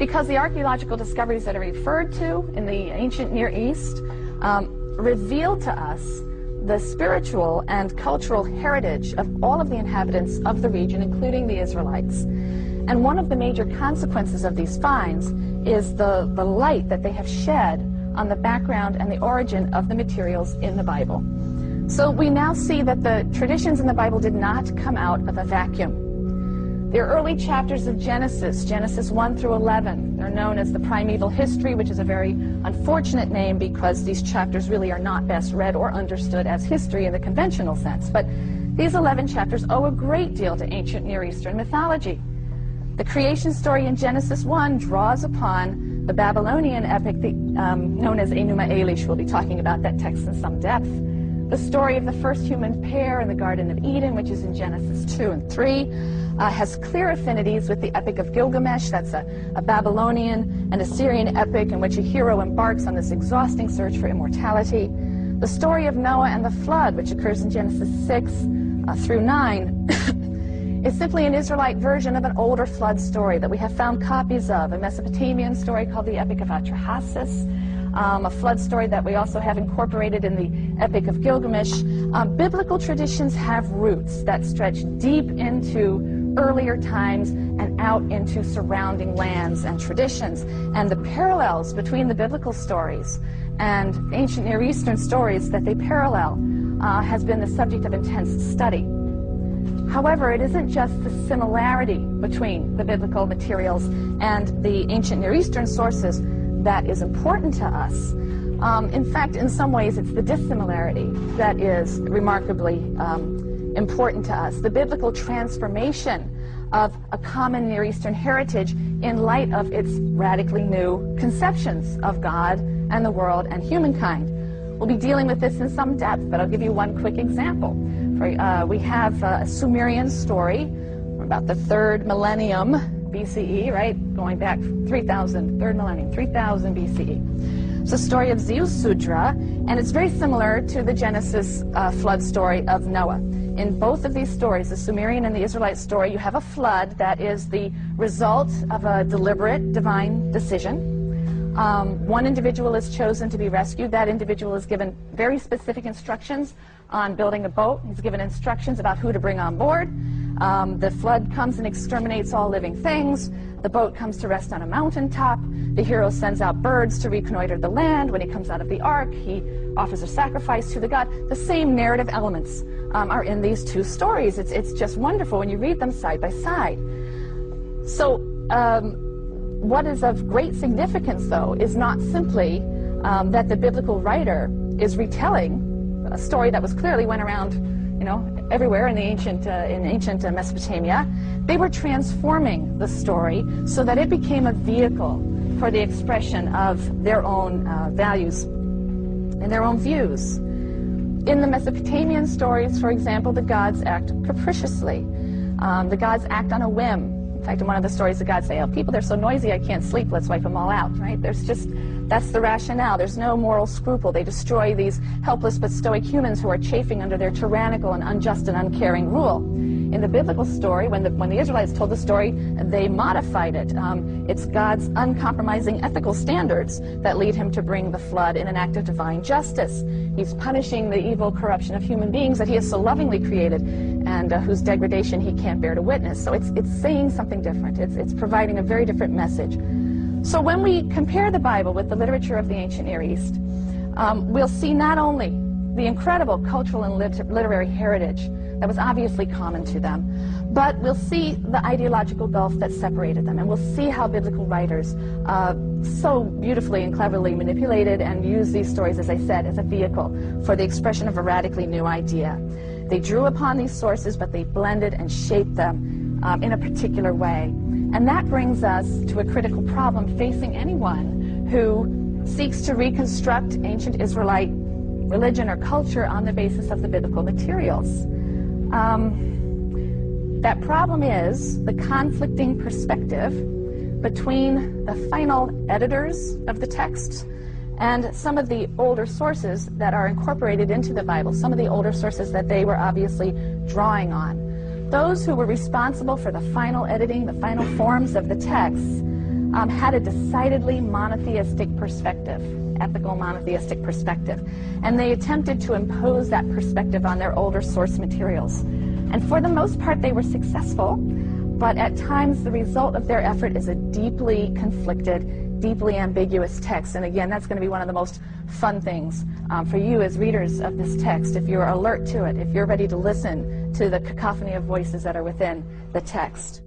because the archaeological discoveries that are referred to in the ancient Near East reveal to us the spiritual and cultural heritage of all of the inhabitants of the region, including the Israelites. And one of the major consequences of these finds is the light that they have shed on the background and the origin of the materials in the Bible. So we now see that the traditions in the Bible did not come out of a vacuum. The early chapters of Genesis, Genesis 1 through 11, they're known as the primeval history, which is a very unfortunate name because these chapters really are not best read or understood as history in the conventional sense. But these 11 chapters owe a great deal to ancient Near Eastern mythology. The creation story in Genesis 1 draws upon the Babylonian epic known as Enuma Elish. We'll be talking about that text in some depth. The story of the first human pair in the Garden of Eden, which is in Genesis 2 and 3, has clear affinities with the Epic of Gilgamesh. That's a Babylonian and Assyrian epic in which a hero embarks on this exhausting search for immortality. The story of Noah and the flood, which occurs in Genesis 6 through 9, is simply an Israelite version of an older flood story that we have found copies of, a Mesopotamian story called the Epic of Atrahasis, a flood story that we also have incorporated in the Epic of Gilgamesh. Biblical traditions have roots that stretch deep into earlier times and out into surrounding lands and traditions. And the parallels between the biblical stories and ancient Near Eastern stories that they parallel has been the subject of intense study. However, it isn't just the similarity between the biblical materials and the ancient Near Eastern sources that is important to us. In fact, in some ways, it's the dissimilarity that is remarkably important to us. The biblical transformation of a common Near Eastern heritage in light of its radically new conceptions of God and the world and humankind. We'll be dealing with this in some depth, but I'll give you one quick example. We have a Sumerian story about the 3rd millennium BCE, right? Going back 3,000 BCE. It's a story of Ziusudra, and it's very similar to the Genesis flood story of Noah. In both of these stories, the Sumerian and the Israelite story, you have a flood that is the result of a deliberate divine decision. One individual is chosen to be rescued. That individual is given very specific instructions on building a boat. He's given instructions about who to bring on board. The flood comes and exterminates all living things. The boat comes to rest on a mountaintop. The hero sends out birds to reconnoiter the land. When he comes out of the ark, he offers a sacrifice to the god. The same narrative elements are in these two stories. It's just wonderful when you read them side by side. So what is of great significance, though, is not simply that the biblical writer is retelling a story that was clearly went around, everywhere in the ancient Mesopotamia. They were transforming the story so that it became a vehicle for the expression of their own values and their own views. In the Mesopotamian stories, for example, the gods act capriciously. The gods act on a whim. In fact, in one of the stories, the gods say, "Oh, people, they're so noisy, I can't sleep. Let's wipe them all out." Right? That's the rationale. There's no moral scruple. They destroy these helpless but stoic humans who are chafing under their tyrannical and unjust and uncaring rule. In the biblical story, when the Israelites told the story, they modified it. It's God's uncompromising ethical standards that lead him to bring the flood in an act of divine justice. He's punishing the evil corruption of human beings that he has so lovingly created and whose degradation he can't bear to witness. So it's saying something different. It's providing a very different message. So when we compare the Bible with the literature of the ancient Near East, we'll see not only the incredible cultural and literary heritage that was obviously common to them, but we'll see the ideological gulf that separated them, and we'll see how biblical writers so beautifully and cleverly manipulated and used these stories, as I said, as a vehicle for the expression of a radically new idea. They drew upon these sources, but they blended and shaped them in a particular way. And that brings us to a critical problem facing anyone who seeks to reconstruct ancient Israelite religion or culture on the basis of the biblical materials. That problem is the conflicting perspective between the final editors of the text and some of the older sources that are incorporated into the Bible, some of the older sources that they were obviously drawing on. Those who were responsible for the final editing, the final forms of the texts, had a decidedly monotheistic perspective, ethical monotheistic perspective. And they attempted to impose that perspective on their older source materials. And for the most part, they were successful, but at times the result of their effort is a deeply conflicted, deeply ambiguous text. And again, that's going to be one of the most fun things for you as readers of this text, if you're alert to it, if you're ready to listen to the cacophony of voices that are within the text.